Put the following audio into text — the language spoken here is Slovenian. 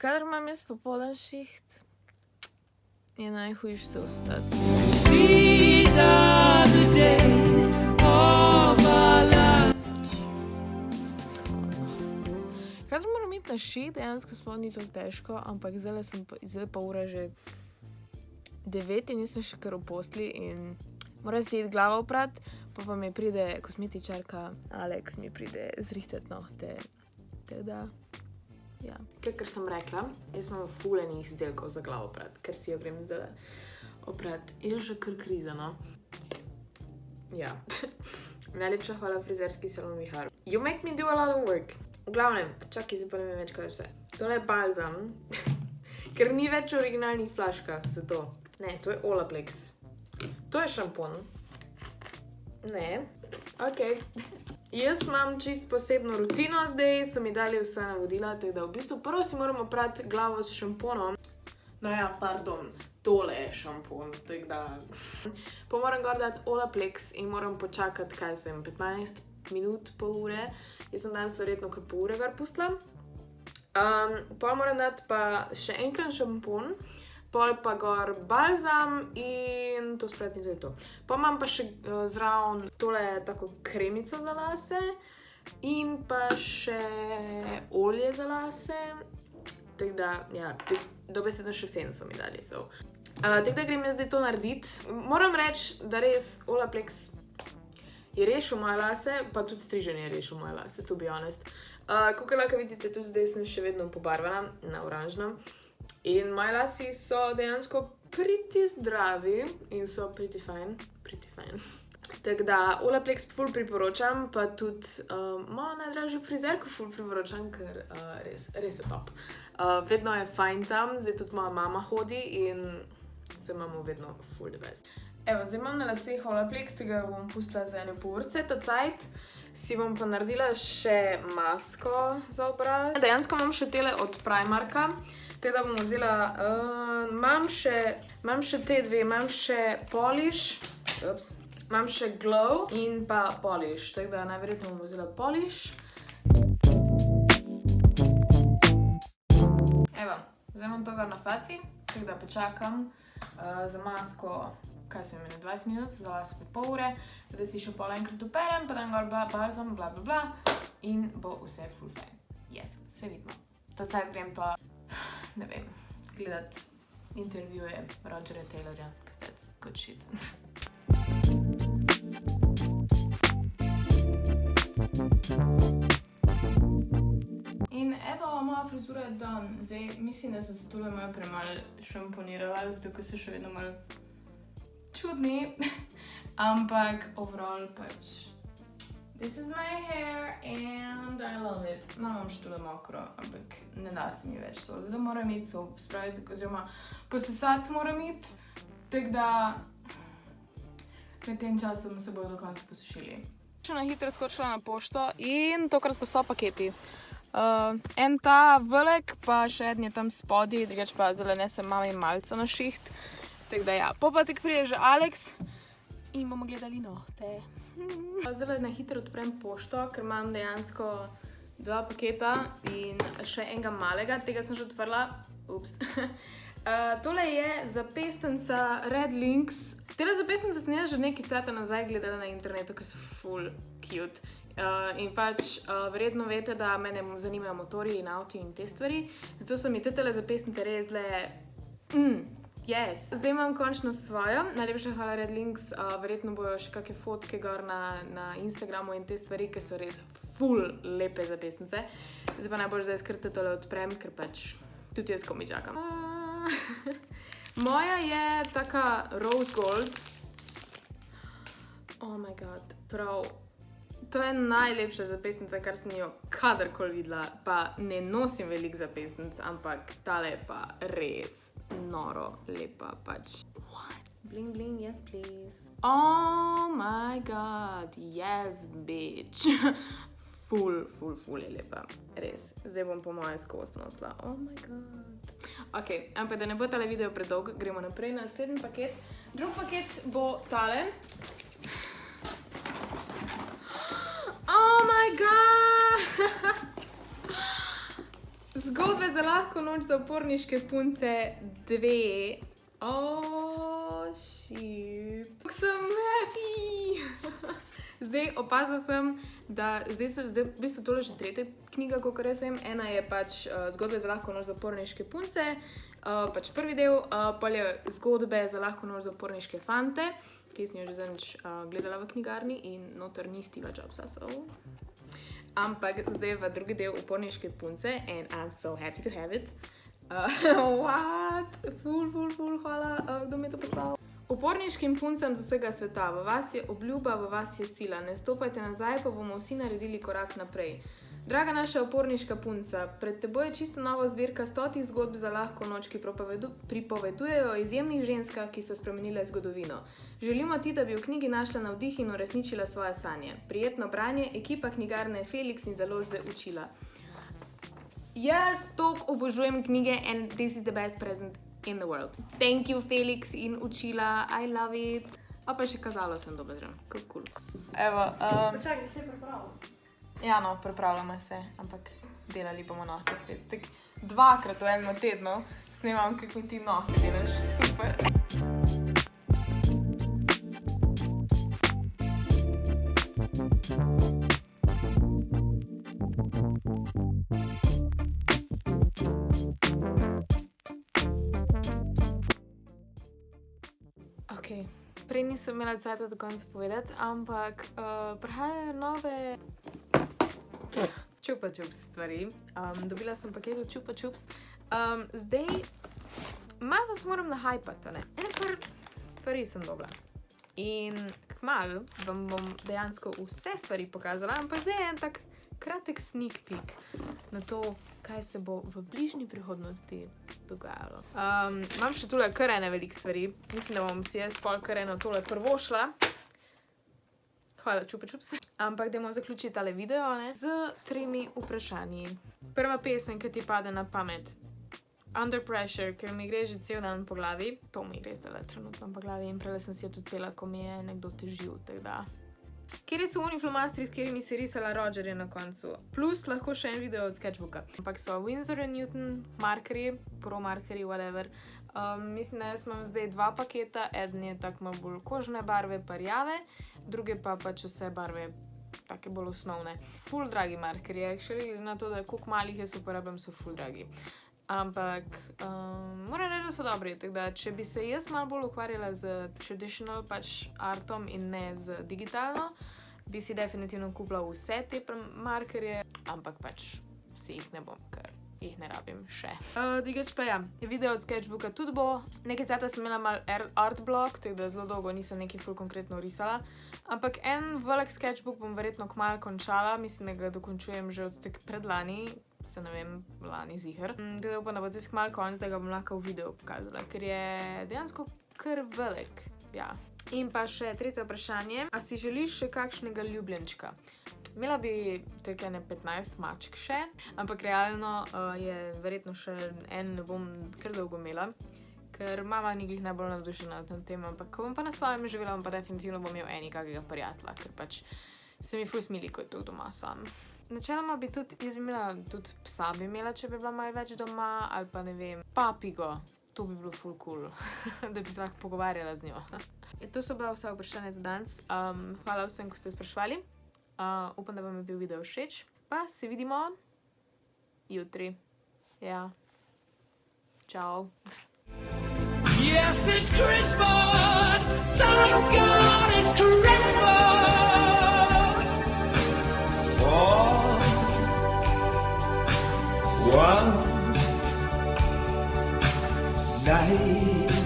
Kadar imam jaz popoldan šiht, je najhujš se vstati. These are the days of our life. Kadar moram iti na šiht, dejansko sploh ni tako težko, ampak zdaj pa ura že 9 in nisem še kar v posli in moram si iti glavo oprat, pa mi pride kozmetičarka Alex, mi pride zrihtat nohte. Teda, ja. Kakor sem rekla, jaz imam fulenih izdelkov za glavo oprat, ker si jo grem zdaj oprat. Je že kar kriza, no? Ja. Najlepša hvala frizerski salon Vihar. You make me do a lot of work. V glavnem, čakaj, zdaj pa ne vem več, kaj je vse. Tole je balzam, ker ni več v originalnih flaškah, zato. Ne, to je Olaplex. To je šampon. Ne. Okej. Jaz imam čist posebno rutino zdaj, so mi dali vse navodila, tako da v bistvu prvo si moram oprati glavo s šamponom. No ja, pardon, tole je šampon, tako da... Pa moram gor dati Olaplex in moram počakati, kaj sem, 15 minut, pol ure. Jaz sem danes verjetno kar pol ure gor pustila. Pa moram dati pa še enkrat šampon, pol pa gor balzam in to sprati in to je to. Pa imam pa še zraven tole tako kremico za lase in pa še olje za lase. Tako da, ja, dobesedno še fen so mi dali. Tako da grem jaz zdaj to narediti. Moram reči, da res Olaplex je rešil moje lase, pa tudi striženje je rešil moje lase, to be honest. Kakor lahko vidite, tudi zdaj sem še vedno pobarvana na oranžno. In moji lasi so dejansko pretty zdravi in so pretty fine. Tako da Olaplex ful priporočam, pa tudi mojo najdražjo frizerko ful priporočam, ker res je top. Vedno je fajn tam, zdaj tudi moja mama hodi in se imamo vedno ful the best. Evo, zdaj imam na laseh Olaplex, tega bom pustila za ene pol urce, ta cajt. Si bom pa naredila še masko za obraz. Dejansko imam še tele od Primarka. Teda bom vzela, imam še te dve, imam še polish, imam še glow in pa polish, tako da najverjetno bom vzela polish. Evo, zdaj imam to gor na faci, tako da počakam za masko, kaj sem imela, 20 minut, za las pa pol ure, da si še pol enkrat operem, pa dam gor balzam, bla bla bla in bo vse full fine. Yes, se vidimo. Ta cajt grem pa... ne vem, gledati intervjuje Rogerja Taylorja, because that's good shit. In evo, moja frizura je done. Zdaj, mislim, da sem se tole malo premalo šamponirala, zato ker so še vedno malo čudni, ampak overall pač this is my hair and I love it. No, imam še tole mokro, ampak ne da se mi več to. Zdaj moram iti sob spraviti, oziroma posesati moram iti, tako da med tem časom se bodo do konca posušili. Še na hitro skočila na pošto in tokrat pa so paketi. En ta velik, pa še en je tam spodaj, drugač pa zdaj nesem mami malco na šiht. Tako da ja, pa tik pride že Alex in bomo gledali nohte. Zdaj na hitro odprem pošto, ker imam dejansko 2 paketa in še enega malega, tega sem že odprla. Ups. Tole je zapestnica Red Links. Tele zapestnice sem jaz že nekaj cajta nazaj gledala na internetu, ker so full cute. In pač verjetno veste, da mene zanimajo motorji in avti in te stvari, zato so mi tele zapestnice res bile yes. Zdaj imam končno svojo, najlepša hvala Red Links, verjetno bojo še kakšne fotke gor na Instagramu in te stvari, ki so res full lepe zapestnice. Zdaj pa najbolj zdaj skrte tole odprem, ker pač tudi jaz komi čakam. Moja je taka rose gold. Oh my god, prav. To je najlepša zapestnica, kar sem jo kadarkoli videla, pa ne nosim veliko zapestnic, ampak tale je pa res noro lepa pač. What? Bling bling, yes please. Oh my god, yes bitch. Ful je lepa, res. Zdaj bom po moje skozi nosila. Oh my god. Ok, ampak da ne bo tale video predolg, gremo naprej na naslednji paket. Drugi paket bo tale. Oh my god! Zgodbe za lahko noč za uporniške punce 2. Shit. Kako sem happy! Zdaj opazila sem, da zdaj v bistvu tole že tretja knjiga, kakor jaz vem. Ena je pač Zgodbe za lahko noč za uporniške punce, pač prvi del, pol je Zgodbe za lahko noč za uporniške fante, ki sem jo že zadnjič gledala v knjigarni in noter ni Steva Jobsa, so. Ampak zdaj v drugi del uporniške punce and I'm so happy to have it. What? Ful, hvala, kdo mi je to poslal. Uporniškim puncem z vsega sveta, v vas je obljuba, v vas je sila, ne stopajte nazaj, pa bomo vsi naredili korak naprej. Draga naša uporniška punca, pred teboj je čisto nova zbirka 100 zgodb za lahko noč, ki pripovedujejo o izjemnih ženskah, ki so spremenile zgodovino. Želimo ti, da bi v knjigi našla navdih in uresničila svoje sanje. Prijetno branje, ekipa knjigarne Felix in založbe Učila. Jaz toliko obožujem knjige and this is the best present in the world. Thank you, Felix in Učila, I love it. A pa še kazalo sem dobro zraven, kako cool. Evo, Počakaj, se je pripravil. ja no, pripravljamo se, ampak delali bomo nohte spet. Tak 2-krat v enem tednu snemam, kako mi ti nohte delaš, super. Okay. Prej nisem imela cajta do konca povedati, ampak prihajajo nove Chupa Chups stvari. Dobila sem paket od Chupa Chups. Zdaj malo vas moram nahajpati, ne? Par stvari sem dobila. In kmalu vam bom dejansko vse stvari pokazala, ampak zdaj je en tak kratek sneak peek na to, kaj se bo v bližnji prihodnosti dogajalo. Imam še tule kar ene velik stvari. Mislim, da bom si jaz pol kar eno tole prvo šla. Hvala, Chupa Chups. Ampak dajmo zaključiti tale video, ne? Z 3 vprašanji. Prva pesem, ki ti pade na pamet. Under Pressure, ker mi gre že cel dan po glavi. To mi gre zdaj trenutno po glavi in prele sem si jo tudi pela, ko mi je nekdo težil, tako da. Kjeri so oni flomastri, s katerimi si risala Rogerja na koncu. Plus lahko še en video od sketchbooka. Ampak so Winsor & Newton markerji, pro markerji, whatever. Mislim, da jaz imam zdaj 2 paketa. Eden je tak malo bolj kožne barve, pa rjave. Druge pa pač vse barve, take bolj osnovne. Ful dragi markerji, actually, na to, da koliko malih jaz uporabljam, so ful dragi. Ampak moram reči, da so dobri, tako da če bi se jaz malo bolj ukvarjala z traditional pač artom in ne z digitalno, bi si definitivno kupila vse te markerje, ampak pač si jih ne bom, ker jih ne rabim še. Drugač pa ja, video od sketchbooka tudi bo. Nekaj cajta sem imela mal art blog, tako da zelo dolgo nisem nekaj ful konkretno risala, ampak en velik sketchbook bom verjetno kmalu končala, mislim, da ga dokončujem že od tak predlani, se ne vem, lani ziher. Tako da upam, da bo zdaj kmalu konc, da ga bom lahko v videu pokazala, ker je dejansko kar velik, ja. In pa še tretje vprašanje, a si želiš še kakšnega ljubljenčka? Imela bi tako ene 15 mačk še, ampak realno je verjetno še en ne bom kar dolgo imela, ker mama ni glih najbolj navdušena na tem temu, ampak ko bom pa na svojem živela, pa definitivno bom imel kakega prijatelja, ker pač se mi ful smili, ko je to doma sam. Načeloma bi tudi, jaz bi imela tudi psa bi imela, če bi bila malo več doma, ali pa ne vem, papigo, to bi bilo ful cool, da bi se lahko pogovarjala z njo. To so bila vsa vprašanja za danes. Hvala vsem, ko ste spraševali. Upam, da vam je bil video všeč. Pa se vidimo jutri. Ja. Čau. Yes, it's Christmas. Thank God it's Christmas. For one night.